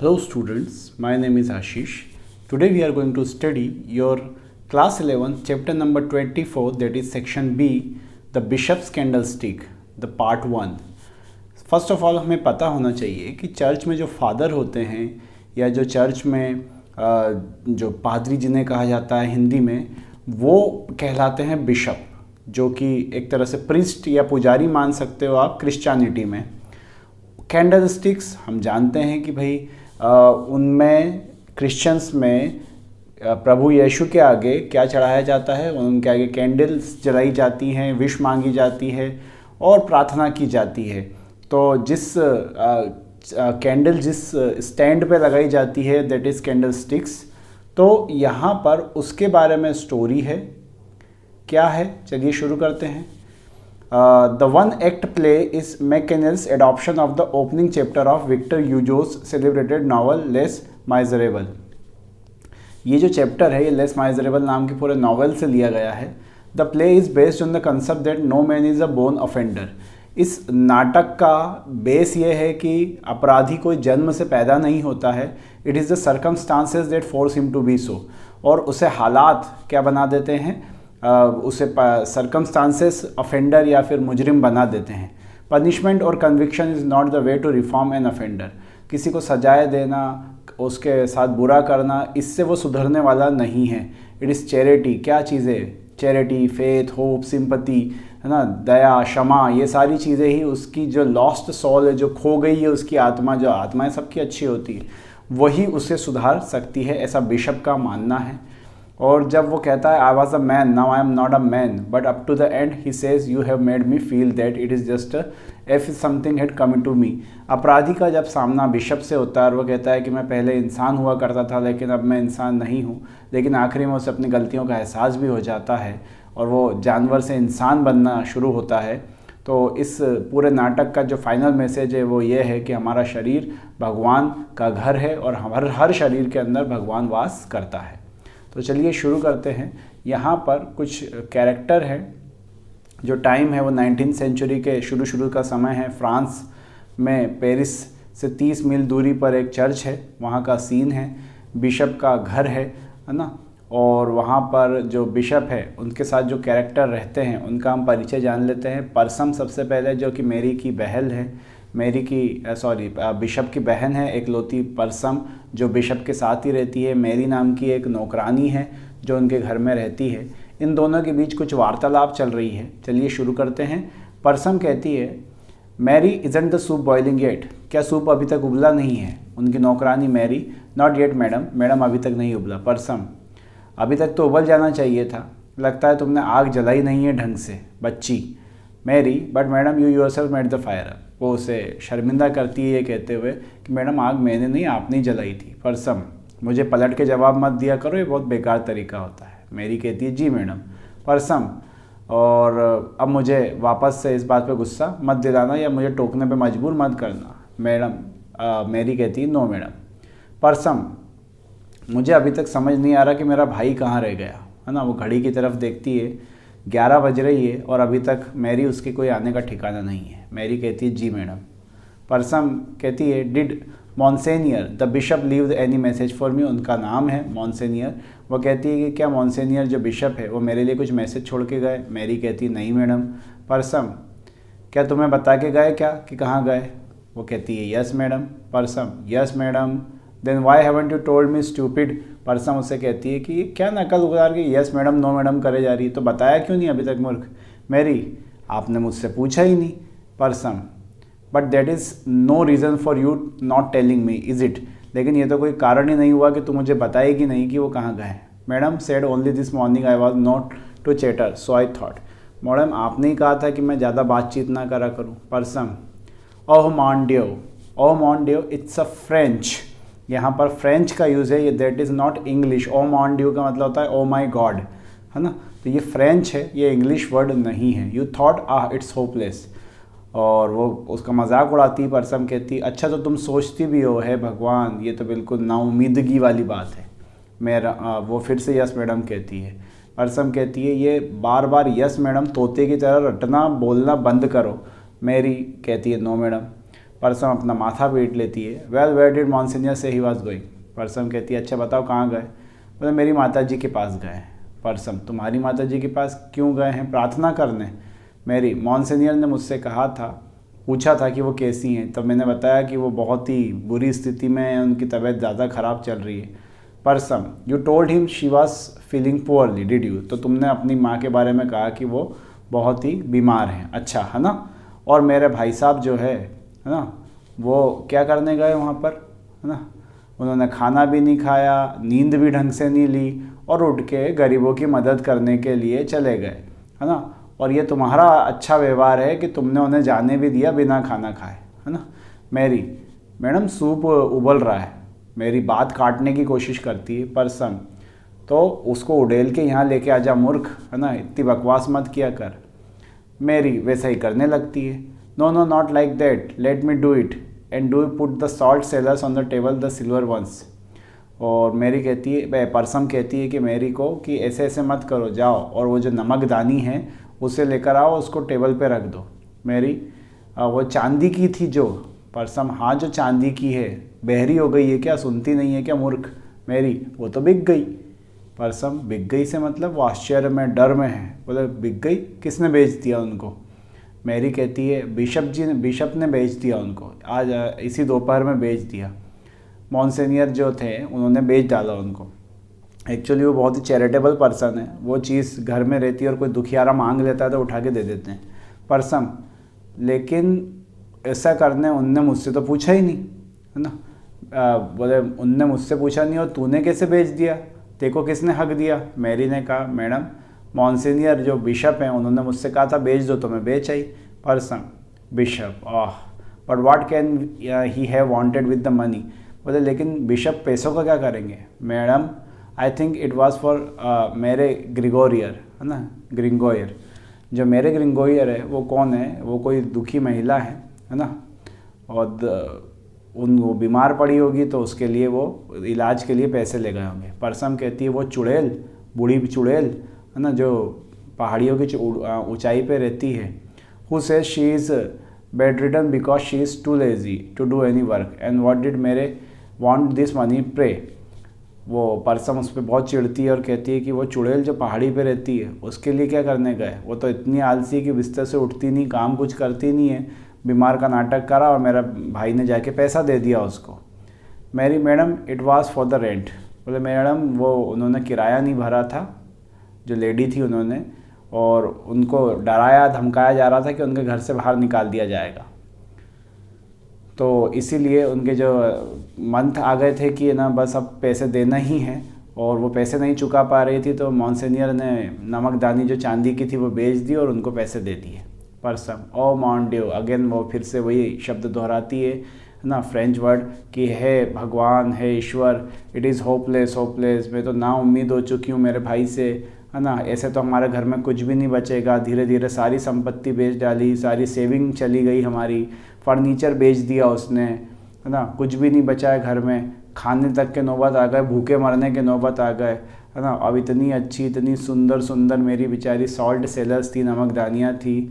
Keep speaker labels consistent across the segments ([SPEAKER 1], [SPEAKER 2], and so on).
[SPEAKER 1] Hello students, my name is Ashish. Today we are going to study your class 11 chapter number 24, that is section B, the bishop's candlestick, the part 1. First of all हमें पता होना चाहिए कि church में जो father होते हैं या जो चर्च में जो पादरी जिन्हें कहा जाता है हिंदी में, वो कहलाते हैं बिशप, जो कि एक तरह से प्रीस्ट या पुजारी मान सकते हो आप क्रिश्चियनिटी में. कैंडल स्टिक्स हम जानते हैं कि भाई उनमें क्रिश्चियंस में प्रभु यीशु के आगे क्या चढ़ाया जाता है, उनके आगे कैंडल्स जलाई जाती हैं, विश मांगी जाती है और प्रार्थना की जाती है. तो जिस कैंडल जिस स्टैंड पे लगाई जाती है दैट इज़ कैंडल स्टिक्स. तो यहाँ पर उसके बारे में स्टोरी है. क्या है, चलिए शुरू करते हैं. The one act play is McCannell's adoption of the opening chapter of Victor Hugo's celebrated novel Les Miserables. ये जो चैप्टर है ये लेस माइजरेबल नाम के पूरे नॉवल से लिया गया है. The play is based on the concept that no man is a born offender. इस नाटक का बेस ये है कि अपराधी कोई जन्म से पैदा नहीं होता है. It is the circumstances that force him to be so. और उसे हालात क्या बना देते हैं, उसे सर्कमस्टांसेस ऑफेंडर या फिर मुजरिम बना देते हैं. पनिशमेंट और conviction is not the way to reform an offender. किसी को सजाए देना, उसके साथ बुरा करना, इससे वो सुधरने वाला नहीं है. It is charity. क्या चीज़ें, चैरिटी, फेथ, होप, सिंपति, है ना, दया, क्षमा, ये सारी चीज़ें ही उसकी जो लॉस्ट सॉल है, जो खो गई है उसकी आत्मा, जो आत्माएं सबकी अच्छी होती है, वही उसे सुधार सकती है, ऐसा बिशप का मानना है. और जब वो कहता है I was a man, now I am not a man, but up to the end he says you have made me feel that it is just if something had come to me. अपराधी का जब सामना bishop से होता है और वो कहता है कि मैं पहले इंसान हुआ करता था लेकिन अब मैं इंसान नहीं हूँ, लेकिन आखिरी में उसे अपनी गलतियों का एहसास भी हो जाता है और वो जानवर से इंसान बनना शुरू होता है. तो इस पूरे नाटक का जो फाइनल मैसेज है वो ये है कि हमारा शरीर भगवान का घर है और हर शरीर के अंदर भगवान वास करता है. तो चलिए शुरू करते हैं. यहाँ पर कुछ कैरेक्टर हैं. जो टाइम है वो 19th सेंचुरी के शुरू का समय है. फ्रांस में पेरिस से 30 मील दूरी पर एक चर्च है, वहाँ का सीन है. बिशप का घर है ना. और वहाँ पर जो बिशप है उनके साथ जो कैरेक्टर रहते हैं उनका हम परिचय जान लेते हैं. परसम सबसे पहले, जो कि मेरी की बहन है, बिशप की बहन है एकलौती परसम, जो बिशप के साथ ही रहती है. मेरी नाम की एक नौकरानी है जो उनके घर में रहती है. इन दोनों के बीच कुछ वार्तालाप चल रही है. चलिए शुरू करते हैं. परसम कहती है Marie isn't the soup boiling yet. क्या सूप अभी तक उबला नहीं है? उनकी नौकरानी Marie not yet madam, madam अभी तक नहीं उबला. परसम अभी तक तो उबल जाना चाहिए था, लगता है तुमने आग जलाई नहीं है ढंग से. बच्ची Marie but madam you yourself made the fire. वो उसे शर्मिंदा करती है ये कहते हुए कि मैडम आग मैंने नहीं, आपने ही जलाई थी. परसम मुझे पलट के जवाब मत दिया करो, ये बहुत बेकार तरीका होता है. मेरी कहती है जी मैडम. परसम और अब मुझे वापस से इस बात पे गुस्सा मत दिलाना या मुझे टोकने पे मजबूर मत करना. मैडम मेरी कहती है नो मैडम. परसम मुझे अभी तक समझ नहीं आ रहा कि मेरा भाई कहाँ रह गया, है ना. वो घड़ी की तरफ देखती है, 11 बज रही है और अभी तक मैरी उसके कोई आने का ठिकाना नहीं है. मैरी कहती है जी मैडम. परसम कहती है did monseigneur the bishop leave any message for me. उनका नाम है मॉन्सेनियर. वो कहती है कि क्या मॉन्सेनियर जो बिशप है वो मेरे लिए कुछ मैसेज छोड़ के गए? मैरी कहती है नहीं मैडम. परसम क्या तुम्हें बता के गए क्या कि कहाँ गए? वो कहती है yes madam. Persome yes madam. Then why haven't you told me stupid. Persome उससे कहती है कि क्या नकल उतार के यस मैडम नो मैडम करे जा रही है, तो बताया क्यों नहीं अभी तक मूर्ख? मैरी आपने मुझसे पूछा ही नहीं. Persome but that is no reason for you not telling me is it. लेकिन ये तो कोई कारण ही नहीं हुआ कि तुम मुझे बताएगी नहीं कि वो कहाँ गए. Madam said only this morning I was not to chatter so I thought. Madam आपने ही कहा था कि मैं ज़्यादा बातचीत ना करा करूँ. परसम ओह मॉन डियो इट्स अ फ्रेंच. यहाँ पर फ्रेंच का यूज़ है, ये दैट इज़ नॉट इंग्लिश. ओ मॉन ड्यू का मतलब होता है ओ माई गॉड, है ना. तो ये फ्रेंच है, ये इंग्लिश वर्ड नहीं है. You thought it's hopeless. और वो उसका मजाक उड़ाती. परसम कहती अच्छा तो तुम सोचती भी हो है भगवान, ये तो बिल्कुल नाउमीदगी वाली बात है. मेरा वो फिर से यस मैडम कहती है. परसम कहती है ये बार बार यस मैडम तोते की तरह रटना बोलना बंद करो. मेरी कहती है नो मैडम. परसम अपना माथा पीट लेती है। वेल वेयर डिड मॉन्सिनियर से ही वॉज गोइंग। परसम कहती है अच्छा बताओ कहाँ गए। बोले मेरी माता जी के पास गए हैं। परसम तुम्हारी माता जी के पास क्यों गए हैं? प्रार्थना करने। मेरी मॉन्सिनियर ने मुझसे कहा था, पूछा था कि वो कैसी हैं, तब मैंने बताया कि वो बहुत ही बुरी स्थिति में है, उनकी तबीयत ज़्यादा ख़राब चल रही है। Persome you told him she was feeling poorly did you. तो तुमने अपनी माँ के बारे में कहा कि वो बहुत ही बीमार हैं, अच्छा है ना। और मेरे भाई साहब जो है ना, वो क्या करने गए वहाँ पर, है ना। उन्होंने खाना भी नहीं खाया, नींद भी ढंग से नहीं ली और उठ के गरीबों की मदद करने के लिए चले गए, है ना। और ये तुम्हारा अच्छा व्यवहार है कि तुमने उन्हें जाने भी दिया बिना खाना खाए, है ना। मेरी मैडम सूप उबल रहा है। मेरी बात काटने की कोशिश करती है। परसम तो उसको उड़ेल के यहाँ लेके आजा मूर्ख, है ना, इतनी बकवास मत किया कर। मेरी वैसा ही करने लगती है। No no not like that, let me do it and do put the salt cellars on the table the silver ones. और मेरी कहती है, परसम कहती है कि मेरी को कि ऐसे ऐसे मत करो, जाओ और वो जो नमकदानी है उसे लेकर आओ, उसको टेबल पे रख दो। मेरी वो चांदी की थी जो। परसम हाँ जो चांदी की है, बहरी हो गई है क्या, सुनती नहीं है क्या मूर्ख। मेरी वो तो बिक गई। परसम बिक गई से मतलब वो आश्चर्य में डर में है। बोले बिक गई, किसने बेच दिया उनको? मेरी कहती है बिशप ने बेच दिया उनको, आज इसी दोपहर में बेच दिया। मॉन्सिनियर जो थे उन्होंने बेच डाला उनको। एक्चुअली वो बहुत ही चैरिटेबल पर्सन है, वो चीज़ घर में रहती है और कोई दुखियारा मांग लेता है तो उठा के दे देते हैं। परसम लेकिन ऐसा करने उनने मुझसे तो पूछा ही नहीं, है ना। बोले उनने मुझसे पूछा नहीं और तूने कैसे बेच दिया, तेको किसने हक दिया? मेरी ने कहा मैडम मॉन्सिनियर जो बिशप हैं उन्होंने मुझसे कहा था बेच दो तो मैं बेच आई। Persome bishop but what can he have wanted with the money. बोले लेकिन बिशप पैसों का क्या करेंगे? Madam I think it was for मेरे ग्रिगोरियर, है ना, ग्रिंगोयर। जो मेरे ग्रिंगोयर है वो कौन है? वो कोई दुखी महिला है ना। और वो बीमार पड़ी होगी तो उसके लिए वो इलाज के लिए पैसे ले गए होंगे। परसम कहती है वो चुड़ैल, बूढ़ी चुड़ैल, है ना, जो पहाड़ियों की ऊंचाई पे रहती है। Who says she is bedridden because she is too lazy to do any work and what did Marie want this money pray. वो परसम उस पर बहुत चिढ़ती है और कहती है कि वो चुड़ैल जो पहाड़ी पे रहती है उसके लिए क्या करने गए? वो तो इतनी आलसी है कि बिस्तर से उठती नहीं, काम कुछ करती नहीं है, बीमार का नाटक करा और मेरा भाई ने जाके पैसा दे दिया उसको। मेरी madam it was for the rent. बोले मैडम वो उन्होंने किराया नहीं भरा था, जो लेडी थी उन्होंने, और उनको डराया धमकाया जा रहा था कि उनके घर से बाहर निकाल दिया जाएगा, तो इसीलिए उनके जो मंथ आ गए थे कि ना बस अब पैसे देना ही है, और वो पैसे नहीं चुका पा रही थी तो मॉन्सिनियर ने नमकदानी जो चांदी की थी वो बेच दी और उनको पैसे दे दिए। परसम ओ मॉन ड्यू, अगेन वो फिर से वही शब्द दोहराती है ना, फ्रेंच वर्ड कि है भगवान, है ईश्वर, इट इज़ होपलेस होपलेस, मैं तो ना उम्मीद हो चुकी हूँ मेरे भाई से, है ना। ऐसे तो हमारे घर में कुछ भी नहीं बचेगा, धीरे धीरे सारी संपत्ति बेच डाली, सारी सेविंग चली गई हमारी, फर्नीचर बेच दिया उसने, है ना, कुछ भी नहीं बचा है घर में, खाने तक के नौबत आ गए, भूखे मरने के नौबत आ गए, है ना। अब इतनी अच्छी इतनी सुंदर सुंदर मेरी बेचारी सॉल्ट सेलर्स थी, नमकदानियाँ थी,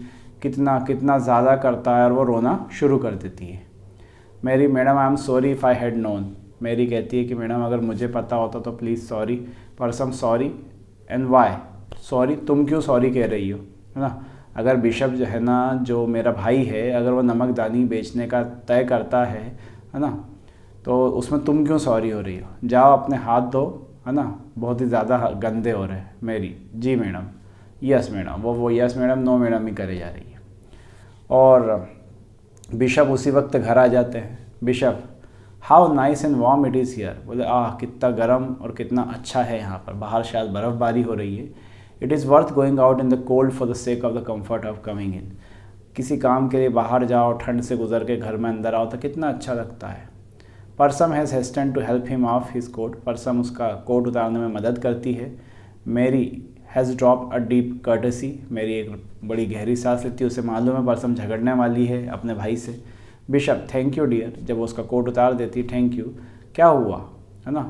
[SPEAKER 1] कितना कितना ज़्यादा करता है और वो रोना शुरू कर देती है। मेरी madam I am sorry if I had known. मेरी कहती है कि मैडम अगर मुझे पता होता तो please sorry. Persome sorry and why, sorry तुम क्यों सॉरी कह रही हो, है ना। अगर बिशप जो है ना, जो मेरा भाई है, अगर वो नमकदानी बेचने का तय करता है ना, तो उसमें तुम क्यों सॉरी हो रही हो? जाओ अपने हाथ धो, है ना, बहुत ही ज़्यादा गंदे हो रहे हैं। मेरी जी मैडम, यस मैडम, वो यस मैडम नो मैडम ही करे जा रही है। और बिशप उसी वक्त घर आ जाते हैं। Bishop how nice and warm it is here. बोले कितना गर्म और कितना अच्छा है यहाँ पर, बाहर शायद बर्फ़बारी हो रही है। It is worth going out in the cold for the sake of the comfort of coming in. किसी काम के लिए बाहर जाओ, ठंड से गुजर के घर में अंदर आओ तो कितना अच्छा लगता है। Persome has hastened to help him off his coat. Persome उसका कोट उतारने में मदद करती है। Marie has drop a deep curtsy. मेरी एक बड़ी गहरी सांस लेती है, उसे मालूम है परसम झगड़ने वाली है अपने भाई से। बिशप थैंक यू डियर, जब वो उसका कोट उतार देती, थैंक यू। क्या हुआ, है ना,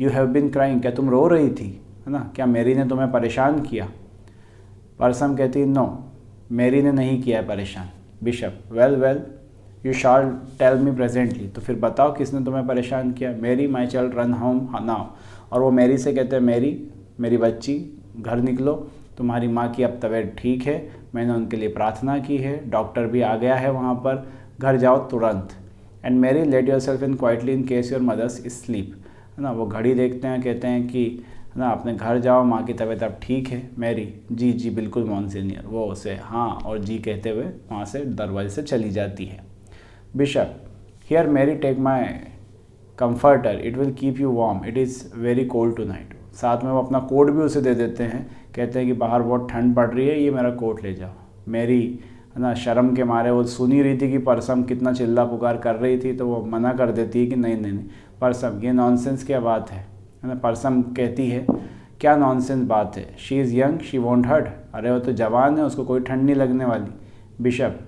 [SPEAKER 1] यू हैव बिन क्राइंग, क्या तुम रो रही थी, है ना, क्या मेरी ने तुम्हें परेशान किया? परसम कहती नो, मेरी ने नहीं किया है परेशान। Bishop well well, you shall tell me presently, तो फिर बताओ किसने तुम्हें परेशान किया। Marie my child run home now, और वो मेरी से कहते हैं मेरी, मेरी बच्ची घर निकलो, तुम्हारी माँ की अब तबीयत ठीक है, मैंने उनके लिए प्रार्थना की है, डॉक्टर भी आ गया है वहाँ पर, घर जाओ तुरंत। And Marie let yourself in quietly in case your mother's sleep, है ना। वो घड़ी देखते हैं, कहते हैं कि है ना अपने घर जाओ, माँ की तबीयत अब ठीक है। मैरी जी जी बिल्कुल मॉन्सिनियर, वो उसे हाँ और जी कहते हुए वहाँ से दरवाजे से चली जाती है। Bishop here Marie take my comforter, it will keep you warm, it is very cold tonight. साथ में वो अपना कोट भी उसे दे देते हैं, कहते हैं कि बाहर बहुत ठंड पड़ रही है, ये मेरा कोट ले जाओ। मेरी है ना शर्म के मारे वो सुन ही रही थी कि परसम कितना चिल्ला पुकार कर रही थी, तो वो मना कर देती है कि नहीं नहीं नहीं परसम ये नॉनसेंस क्या बात है ना। परसम कहती है क्या नॉनसेंस बात है, she is young she won't hurt, अरे वो तो जवान है, उसको कोई ठंड नहीं लगने वाली। Bishop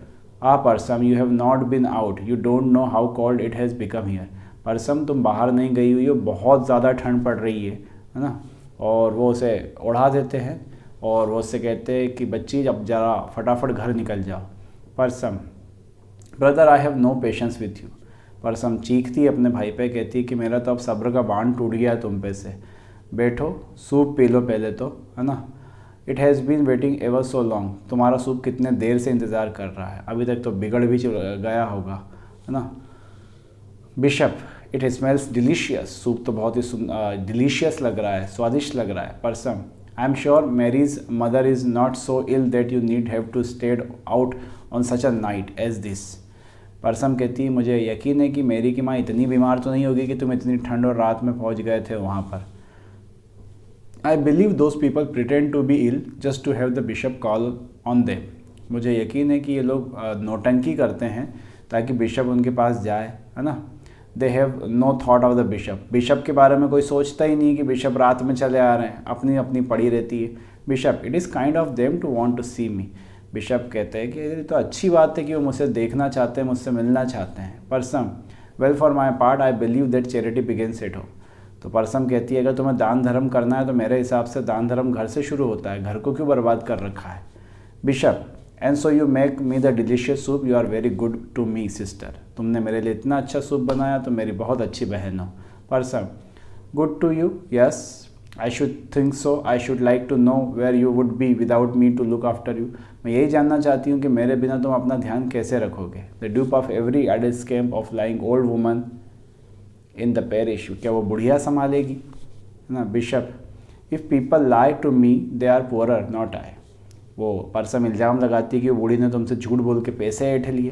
[SPEAKER 1] Persome you have not been out, you don't know how cold it has become here. Persome तुम बाहर नहीं गई हुई हो, बहुत ज़्यादा ठंड पड़ रही है ना। और वो उसे उड़ा देते हैं और वो उससे कहते हैं कि बच्ची अब ज़रा फटाफट घर निकल जाओ। Persome brother I have no patience with you, Persome चीखती अपने भाई पे, कहती कि मेरा तो अब सब्र का बांध टूट गया तुम पे से, बैठो सूप पी लो पहले तो, है ना। It has been waiting ever so long, तुम्हारा सूप कितने देर से इंतज़ार कर रहा है, अभी तक तो बिगड़ भी गया होगा, है ना। Bishop it smells delicious, soup तो बहुत ही डिलीशियस लग रहा है, स्वादिष्ट लग रहा है। Persome I am sure Marie's mother is not so ill that you need have to stayed out on such a night as this. Persome कहती है मुझे यकीन है कि मेरी की माँ इतनी बीमार तो नहीं होगी कि तुम इतनी ठंड और रात में पहुँच गए थे वहाँ पर। I believe those people pretend to be ill just to have the bishop call on them, मुझे यकीन है कि ये लोग नौटंकी करते हैं ताकि बिशप उनके पास जाए, है ना। They have no thought of the bishop, bishop के बारे में कोई सोचता ही नहीं कि बिशप रात में चले आ रहे हैं, अपनी अपनी पड़ी रहती है। Bishop it is kind of them to want to see me, bishop कहते हैं कि ये तो अच्छी बात है कि वो मुझसे देखना चाहते हैं, मुझसे मिलना चाहते हैं। Persome well for my part I believe that charity begins at home, तो परसम कहती है अगर तुम्हें दान धर्म करना है तो मेरे हिसाब से दान धर्म घर से शुरू होता है, घर को क्यों बर्बाद कर रखा है। Bishop and so you make me the delicious soup, you are very good to me sister, तुमने मेरे लिए इतना अच्छा सूप बनाया तो मेरी बहुत अच्छी बहन हो। Persome good to you, yes I should think so, I should like to know where you would be without me to look after you, मैं यही जानना चाहती हूँ कि मेरे बिना तुम अपना ध्यान कैसे रखोगे। The dupe of every idle scamp of lying old woman in the parish, क्या वो बुढ़िया संभालेगी, है ना। Bishop if people lie to me they are poorer not I, वो परसम इल्ज़ाम लगाती है कि वो बूढ़ी ने तुमसे झूठ बोल के पैसे ऐंठ लिए,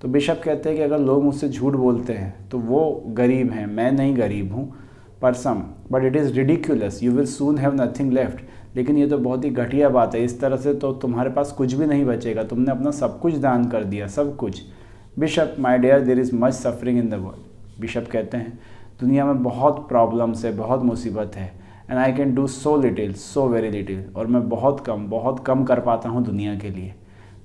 [SPEAKER 1] तो बिशप कहते हैं कि अगर लोग मुझसे झूठ बोलते हैं तो वो गरीब हैं, मैं नहीं गरीब हूँ। Persome but it is ridiculous, you will soon have nothing left, लेकिन ये तो बहुत ही घटिया बात है, इस तरह से तो तुम्हारे पास कुछ भी नहीं बचेगा, तुमने अपना सब कुछ दान कर दिया, सब कुछ। Bishop my dear there is much suffering in the world, bishop कहते हैं दुनिया में बहुत प्रॉब्लम्स है, बहुत मुसीबत है, and I can do so little, so very little, और मैं बहुत कम कर पाता हूँ दुनिया के लिए।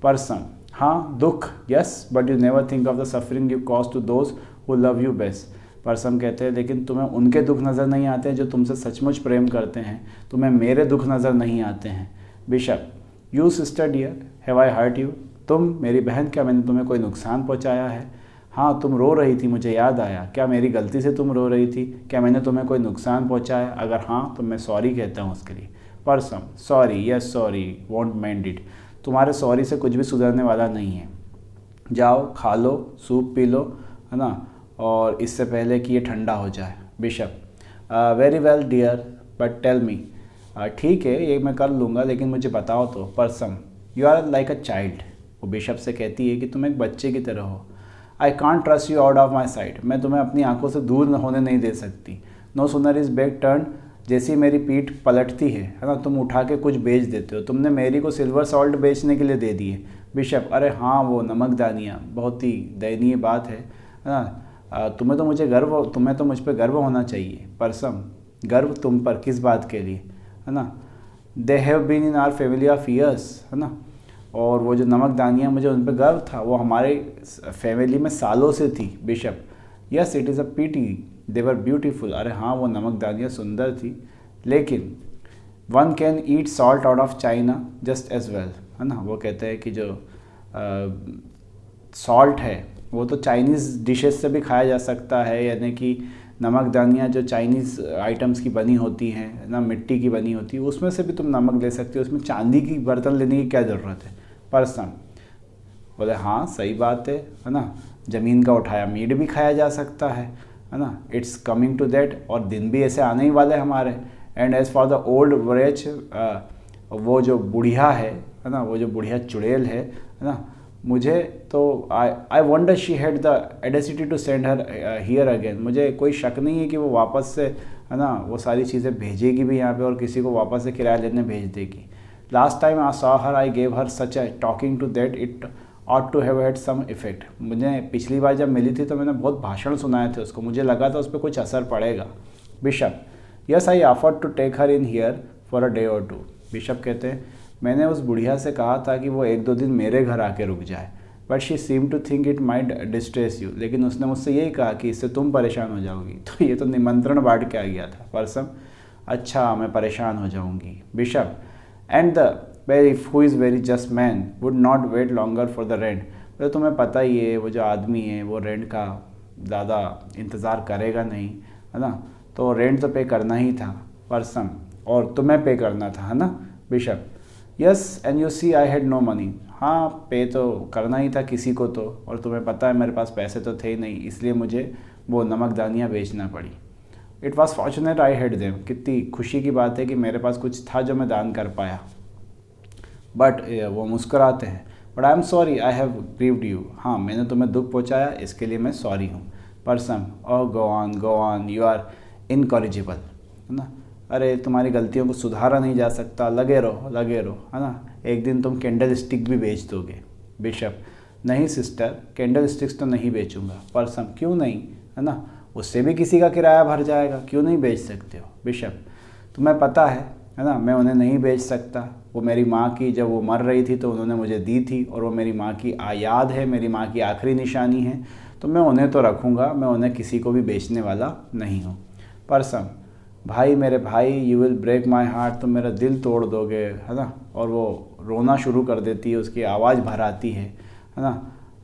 [SPEAKER 1] परसम हाँ दुख, yes but you never think of the suffering you cause to those who love you best, Persome कहते हैं लेकिन तुम्हें उनके दुख नज़र नहीं आते हैं जो तुमसे सचमुच प्रेम करते हैं, तुम्हें मेरे दुख नज़र नहीं आते हैं। Bishop you sister dear have I hurt you, तुम मेरी बहन क्या मैंने तुम्हें कोई नुकसान पहुँचाया है। हाँ तुम रो रही थी, मुझे याद आया, क्या मेरी गलती से तुम रो रही थी, क्या मैंने तुम्हें कोई नुकसान पहुँचाया, अगर हाँ तो मैं सॉरी कहता हूँ उसके लिए। Persome sorry yes sorry won't mind it, तुम्हारे सॉरी से कुछ भी सुधरने वाला नहीं है, जाओ खा लो सूप पी लो, है ना, और इससे पहले कि ये ठंडा हो जाए। Bishop very well dear but tell me, ठीक है ये मैं कर लूँगा लेकिन मुझे बताओ तो। Persome you are like a child, वो बिशप से कहती है कि तुम एक बच्चे की तरह हो। I can't trust you out of my side, मैं तुम्हें अपनी आंखों से दूर होने नहीं दे सकती। No sooner is back turn, जैसी मेरी पीठ पलटती है ना, तुम उठा के कुछ बेच देते हो, तुमने मेरी को सिल्वर सॉल्ट बेचने के लिए दे दिए। बिशप अरे हाँ वो नमकदानियाँ, बहुत ही दयनीय बात है ना, तुम्हें तो मुझ पर गर्व होना चाहिए। परसम गर्व तुम पर किस बात के लिए, है ना। They have been in our family of years, है ना, और वो जो नमकदानियाँ मुझे उन पर गर्व था, वो हमारे फैमिली में सालों से थी। Bishop yes it is a pity they were beautiful, अरे हाँ वो नमकदानियाँ सुंदर थी, लेकिन one can eat salt out of china just as well, है ना। वो कहते हैं कि जो सॉल्ट है वो तो चाइनीज़ डिशेस से भी खाया जा सकता है, यानी कि नमकदानियाँ जो चाइनीज़ आइटम्स की बनी होती हैं ना, मिट्टी की बनी होती है, उसमें से भी तुम नमक ले सकते हो, उसमें चांदी की बर्तन लेने की क्या ज़रूरत है। पर्सन बोले हाँ सही बात है ना, ज़मीन का उठाया मीट भी खाया जा सकता है ना, इट्स कमिंग टू दैट, और दिन भी ऐसे आने ही वाले हमारे। And as for the old wretch, वो जो बुढ़िया है ना, वो जो बुढ़िया चुड़ैल है ना, मुझे तो I wonder she had the audacity to send her here again. मुझे कोई शक नहीं है कि वो वापस से है ना वो सारी चीज़ें भेजेगी भी यहाँ पे, और किसी को वापस से किराया लेने भेज देगी। Last time I saw her I gave her such a talking to that it ought to have had some effect. मुझे पिछली बार जब मिली थी तो मैंने बहुत भाषण सुनाए थे उसको, मुझे लगा था उस पर कुछ असर पड़ेगा। Bishop yes I offered to take her in here for a day or two. Bishop कहते हैं मैंने उस बुढ़िया से कहा था कि वो 1-2 दिन मेरे घर आके रुक जाए, but she seem to think it might distress you. लेकिन उसने मुझसे यही कहा कि इससे तुम परेशान हो जाओगी। तो ये तो निमंत्रण बांट के आ गया था। पर्सन अच्छा मैं परेशान हो जाऊंगी। Bishop and the very who is very just man would not wait longer for the rent. तो तुम्हें पता ही है वो जो आदमी है वो रेंट का ज़्यादा इंतज़ार करेगा नहीं, है ना, तो रेंट तो पे करना ही था। पर्सन और तुम्हें पे करना था, है ना। Bishop yes and you see I had no money. हाँ पे तो करना ही था किसी को तो, और तुम्हें पता है मेरे पास पैसे तो थे ही नहीं, इसलिए मुझे वो नमकदानियाँ बेचना पड़ी। It was fortunate I had them. कितनी खुशी की बात है कि मेरे पास कुछ था जो मैं दान कर पाया। बट वो मुस्कुराते हैं। But I am sorry I have grieved you. हाँ मैंने तुम्हें दुख पहुँचाया, इसके लिए मैं सॉरी हूँ। Person oh go on you are incorrigible, है ना। अरे तुम्हारी गलतियों को सुधारा नहीं जा सकता, लगे रहो, है ना, एक दिन तुम कैंडल स्टिक भी बेच दोगे। बिशप नहीं सिस्टर, कैंडल स्टिक्स तो नहीं बेचूंगा। पर्सन क्यों नहीं, है ना, उससे भी किसी का किराया भर जाएगा, क्यों नहीं बेच सकते हो। बिशप तुम्हें पता है ना, मैं उन्हें नहीं बेच सकता। वो मेरी माँ की, जब वो मर रही थी तो उन्होंने मुझे दी थी, और वो मेरी माँ की याद है, मेरी माँ की आखिरी निशानी है, तो मैं उन्हें तो रखूँगा, मैं उन्हें किसी को भी बेचने वाला नहीं हूँ। पर्सन भाई मेरे भाई you will break my heart, तुम मेरा दिल तोड़ दोगे, है ना। और वो रोना शुरू कर देती है, उसकी आवाज़ भर आती है ना।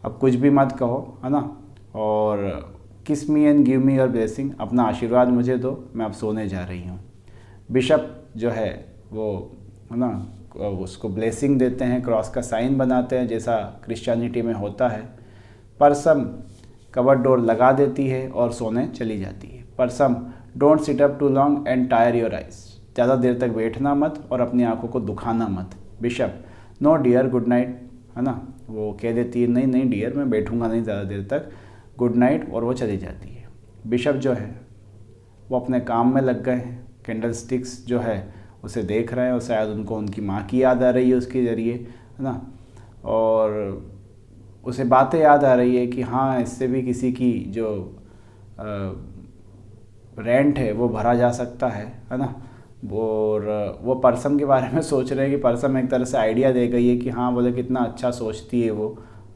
[SPEAKER 1] अब कुछ भी मत कहो, है ना, और किस me and give me your blessing, अपना आशीर्वाद मुझे दो, मैं अब सोने जा रही हूँ। बिशप जो है वो, है ना, उसको ब्लेसिंग देते हैं, क्रॉस का साइन बनाते हैं जैसा क्रिश्चियनिटी में होता है। पर्सन कवर डोर लगा देती है और सोने चली जाती है। Person don't sit up too long and tire your eyes, ज़्यादा देर तक बैठना मत और अपनी आंखों को दुखाना मत। Bishop no dear good night, है ना, वो कह देती है नहीं डियर मैं बैठूंगा नहीं ज़्यादा देर तक, गुड नाइट, और वो चली जाती है। बिशप जो है वो अपने काम में लग गए हैं, कैंडल स्टिक्स जो है उसे देख रहे हैं, और शायद उनको उनकी माँ की याद आ रही है उसके ज़रिए, है ना, और उसे बातें याद आ रही है कि हाँ इससे भी किसी की जो रेंट है वो भरा जा सकता है ना। और वो पर्सन के बारे में सोच रहे हैं कि पर्सन एक तरह से आइडिया दे गई है कि हाँ बोले कितना अच्छा सोचती है वो,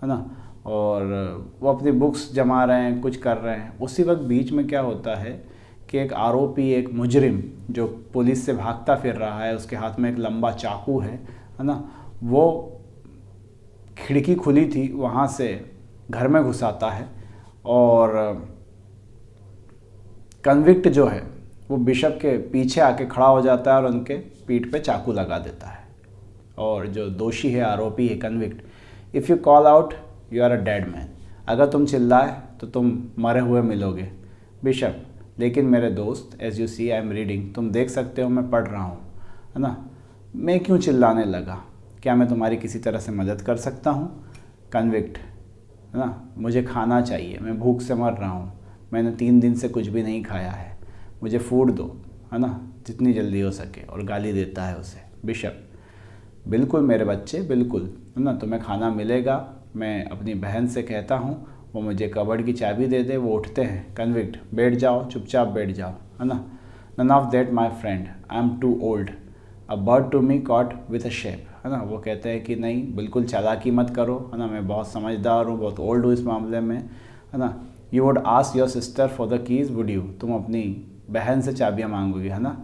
[SPEAKER 1] है ना, और वो अपनी बुक्स जमा रहे हैं, कुछ कर रहे हैं। उसी वक्त बीच में क्या होता है कि एक आरोपी, एक मुजरिम जो पुलिस से भागता फिर रहा है, उसके हाथ में एक लंबा चाकू है ना, वो खिड़की खुली थी वहाँ से घर में घुस आता है, और कन्विक्ट जो है वो बिशप के पीछे आके खड़ा हो जाता है और उनके पीठ पे चाकू लगा देता है। और जो दोषी है, आरोपी है, convict, if you call out you are a dead man, अगर तुम चिल्लाए तो तुम मरे हुए मिलोगे। बिशप लेकिन मेरे दोस्त, as you see I am reading, तुम देख सकते हो मैं पढ़ रहा हूँ, है ना, मैं क्यों चिल्लाने लगा, क्या मैं तुम्हारी किसी तरह से मदद कर सकता हूँ। कन्विक्ट, है ना, मुझे खाना चाहिए, मैं भूख से मर रहा हूँ, मैंने 3 दिन से कुछ भी नहीं खाया है, मुझे फूड दो, है ना, जितनी जल्दी हो सके, और गाली देता है उसे। बिशप बिल्कुल मेरे बच्चे, बिल्कुल, है ना, तुम्हें खाना मिलेगा, मैं अपनी बहन से कहता हूँ वो मुझे कबर्ड की चाबी दे दे। वो उठते हैं। कन्विक्ट बैठ जाओ, चुपचाप बैठ जाओ, है ना। None of that my friend, I am too old, a bird to me caught with a shape, है ना। वो कहते हैं कि नहीं बिल्कुल चालाकी मत करो, है ना, मैं बहुत समझदार हूँ, बहुत ओल्ड हूँ इस मामले में, है ना। You would ask your sister for the keys would you, तुम अपनी बहन से चाबियाँ मांगोगे, है ना।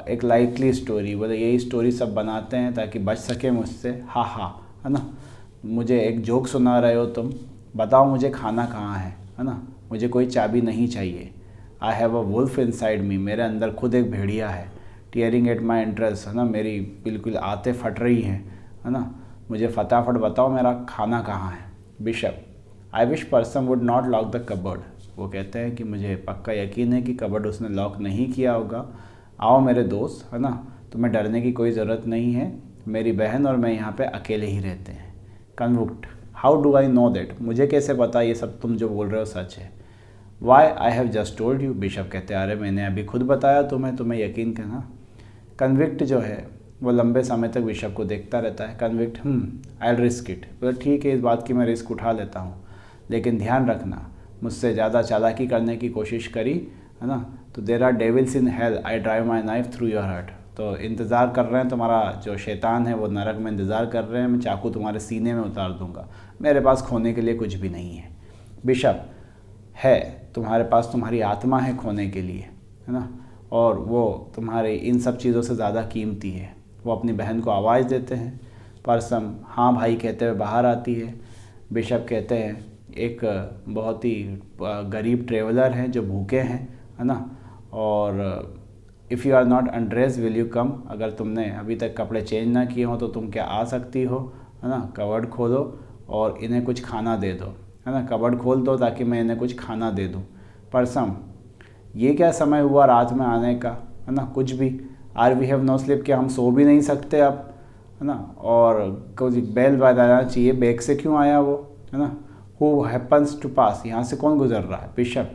[SPEAKER 1] एक लाइटली स्टोरी, बोले यही स्टोरी सब बनाते हैं ताकि बच सके मुझसे, हा, है ना, मुझे एक जोक सुना रहे हो तुम, बताओ मुझे खाना कहाँ है ना, मुझे कोई चाबी नहीं चाहिए। I have a wolf inside me, मेरे अंदर खुद एक भेड़िया है। टीयरिंग एट माई इंटरेस्ट, है ना, मेरी बिल्कुल आते फट रही हैं, है ना, मुझे फटाफट बताओ मेरा खाना कहाँ है। Bishop, I wish person would not lock the cupboard, वो कहते हैं कि मुझे पक्का यकीन है कि कबर्ड उसने लॉक नहीं किया होगा। आओ मेरे दोस्त, है ना, तुम्हें डरने की कोई ज़रूरत नहीं है, मेरी बहन और मैं यहाँ पे अकेले ही रहते हैं। Convict, how do I know that, मुझे कैसे पता ये सब तुम जो बोल रहे हो सच है। Why, I have just told you, bishop कहते हैं अरे मैंने अभी खुद बताया तुम्हें यकीन करना। कन्विक्ट जो है वो लंबे समय तक बिशप को देखता रहता है। कन्विक्ट, आई रिस्क इट, बोले ठीक है इस बात की मैं रिस्क उठा लेता हूँ, लेकिन ध्यान रखना मुझसे ज़्यादा चालाकी करने की कोशिश करी, है ना, तो there are devils in hell, I drive my knife through your heart, तो इंतज़ार कर रहे हैं तुम्हारा जो शैतान है वो नरक में इंतज़ार कर रहे हैं, मैं चाकू तुम्हारे सीने में उतार दूंगा, मेरे पास खोने के लिए कुछ भी नहीं है। बिशप, है तुम्हारे पास तुम्हारी आत्मा है खोने के लिए, है ना, और वो तुम्हारी इन सब चीज़ों से ज़्यादा कीमती है। वो अपनी बहन को आवाज़ देते हैं। परसम हाँ भाई कहते हुए बाहर आती है। बिशप कहते हैं एक बहुत ही गरीब ट्रेवलर हैं जो भूखे हैं, है ना, और if you are not undress will you come, अगर तुमने अभी तक कपड़े चेंज ना किए हो तो तुम क्या आ सकती हो, है ना, कबर्ड खोलो और इन्हें कुछ खाना दे दो, है ना, कबर्ड खोल दो ताकि मैं इन्हें कुछ खाना दे दूँ। परसम, ये क्या समय हुआ रात में आने का, है ना, कुछ भी, are we have no sleep, क्या हम सो भी नहीं सकते अब, है ना, और कुछ बेल बजाना चाहिए, बैग से क्यों आया वो, है ना, हु हैपन्स टू पास, यहाँ से कौन गुजर रहा है। बिशप,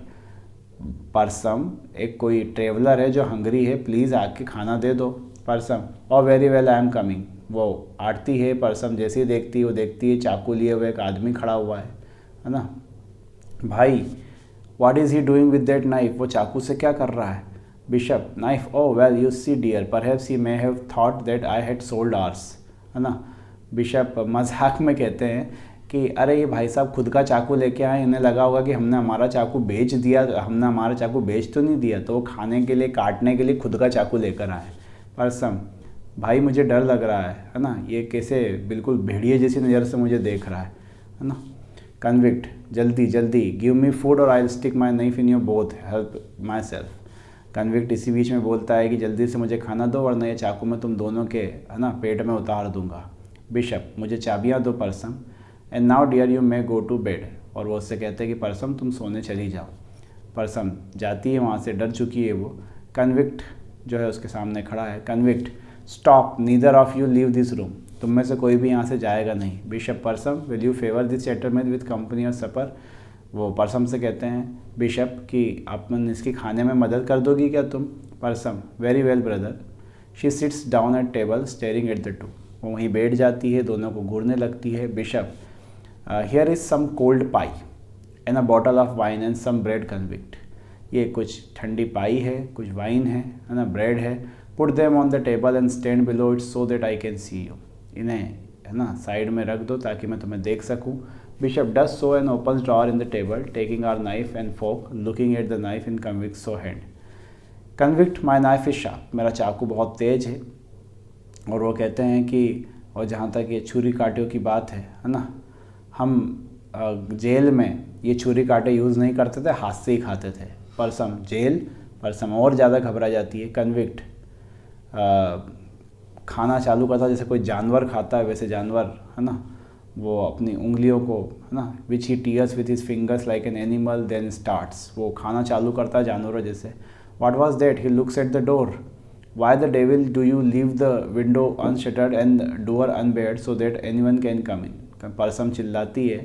[SPEAKER 1] परसम एक कोई ट्रेवलर है जो हंगरी है, प्लीज़ आके खाना दे दो। Persome, oh very well I am coming, वो आरती है। परसम जैसे ही देखती है वो देखती है चाकू लिए हुए एक आदमी खड़ा हुआ है ना। भाई, what is he doing with that knife, वो चाकू से क्या कर रहा है। Bishop, knife, oh well you see dear, perhaps he may have thought that I had sold ours, है ना। बिशप मजाक में कहते हैं कि अरे ये भाई साहब खुद का चाकू लेके आए, इन्हें लगा होगा कि हमने हमारा चाकू बेच दिया, हमने हमारा चाकू बेच तो नहीं दिया, तो वो खाने के लिए काटने के लिए खुद का चाकू लेकर आए। परसम, भाई मुझे डर लग रहा है ना, ये कैसे बिल्कुल भेड़िए जैसी नज़र से मुझे देख रहा है ना। कन्विक्ट, जल्दी जल्दी, गिव मी फूड और I will stick my knife in your both, help my self. Convict इसी बीच में बोलता है कि जल्दी से मुझे खाना दो वरना ये चाकू मैं तुम दोनों के, है ना, पेट में उतार दूंगा। बिशप, मुझे चाबियाँ दो Persome, and now dear you may go to bed, और वो उससे कहते हैं कि परसम तुम सोने चली जाओ। परसम जाती है वहाँ से, डर चुकी है वो। कन्विक्ट जो है उसके सामने खड़ा है। Convict, stop, neither of you leave this room, तुम में से कोई भी यहाँ से जाएगा नहीं। Bishop, Persome will you favour this gentleman with company और सपर, वो परसम से कहते हैं बिशप कि आप इसकी खाने में मदद कर दोगी क्या तुम। Persome, very well brother. She sits down at table staring at the two, वो वहीं बैठ जाती है, दोनों को घूरने लगती है। Bishop, here is some cold pie and a bottle of wine and some bread. Convict, ये कुछ ठंडी पाई है, कुछ वाइन है ना, ब्रेड है। Put them on the table and stand below it so that I can see you, इन्हें, है ना, साइड में रख दो ताकि मैं तुम्हें देख सकूं। Bishop does so and opens drawer in the table taking our knife and fork, looking at the knife in convict so hand. Convict, my knife is sharp, मेरा चाकू बहुत तेज है। और वो कहते हैं कि, और जहाँ तक ये छुरी कांटों की बात है ना, हम जेल में ये छुरी कांटे यूज़ नहीं करते थे, हाथ से ही खाते थे। परसम, जेल, परसम और ज़्यादा घबरा जाती है। कन्विक्ट, खाना चालू करता जैसे कोई जानवर खाता है, वैसे जानवर, है ना, वो अपनी उंगलियों को, है ना, which he tears with his fingers like an animal then starts, वो खाना चालू करता है जानवरों जैसे। What was that, he looks at the door, why the devil do you leave the window unshuttered and door unbarred so that anyone can come in. Persome चिल्लाती है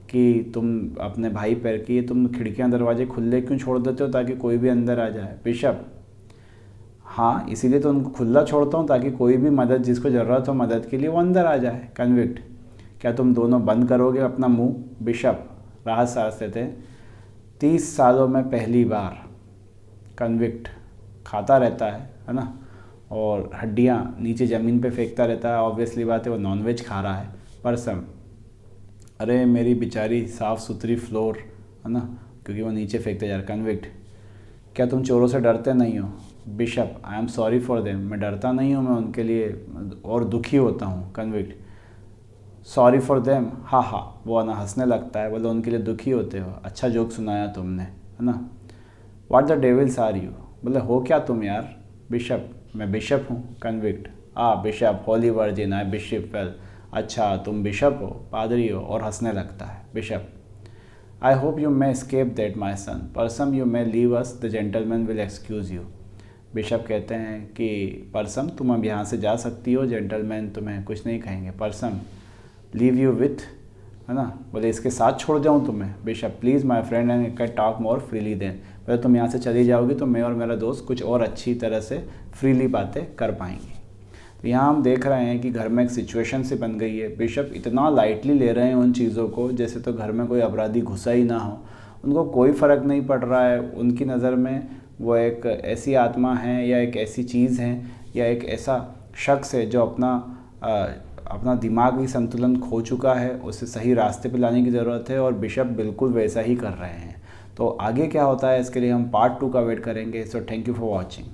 [SPEAKER 1] कि तुम अपने भाई पैर की तुम खिड़कियां दरवाजे खुले क्यों छोड़ देते हो ताकि कोई भी अंदर आ जाए। बिशप, हाँ इसीलिए तो उनको खुला छोड़ता हूँ ताकि कोई भी मदद, जिसको ज़रूरत हो मदद के लिए, वो अंदर आ जाए। कन्विक्ट, क्या तुम दोनों बंद करोगे अपना मुंह। बिशप राहत सांस लेते हैं, 30 सालों में पहली बार। कन्विक्ट खाता रहता है ना, और हड्डियाँ नीचे ज़मीन पे फेंकता रहता है, ऑब्वियसली बात है वो नॉनवेज खा रहा है। परसम, अरे मेरी बेचारी साफ़ सुथरी फ्लोर, है ना, क्योंकि वो नीचे फेंकते जा रहा है। कन्विक्ट, क्या तुम चोरों से डरते नहीं हो। Bishop, I am sorry for them, मैं डरता नहीं हूँ, मैं उनके लिए और दुखी होता हूँ। कन्विक्ट, सॉरी फॉर देम, हा हा, वो ना हंसने लगता है, बोले उनके लिए दुखी होते हो, अच्छा जोक सुनाया तुमने, है ना। What the devils are you, बोले हो क्या तुम यार। बिशप, मैं बिशप हूँ। Convict, bishop, holy virgin, I bishop well, अच्छा तुम बिशप हो, पादरी हो, और हंसने लगता है। Bishop, I hope you may escape that my son, Persome you may leave us, the gentleman will excuse you. Bishop कहते हैं कि परसम तुम अब यहाँ से जा सकती हो, जेंटलमैन तुम्हें कुछ नहीं कहेंगे। परसम, लीव यू विथ, है ना, बोले इसके साथ छोड़ जाऊँ तुम्हें। Bishop, please my friend and can talk more freely then, बोले तुम यहाँ से चली जाओगी तो मैं और मेरा दोस्त कुछ और अच्छी तरह से फ्रीली बातें कर पाएंगे। तो यहाँ हम देख रहे हैं कि घर में एक सिचुएशन सी बन गई है। बिशप इतना लाइटली ले रहे हैं उन चीज़ों को जैसे तो घर में कोई अपराधी घुसा ही ना हो, उनको कोई फ़र्क नहीं पड़ रहा है। उनकी नज़र में वो एक ऐसी आत्मा है या एक ऐसी चीज़ है या एक ऐसा शख्स है जो अपना दिमागी संतुलन खो चुका है, उसे सही रास्ते पे लाने की ज़रूरत है, और बिशप बिल्कुल वैसा ही कर रहे हैं। तो आगे क्या होता है इसके लिए हम पार्ट 2 का वेट करेंगे। So thank you for watching.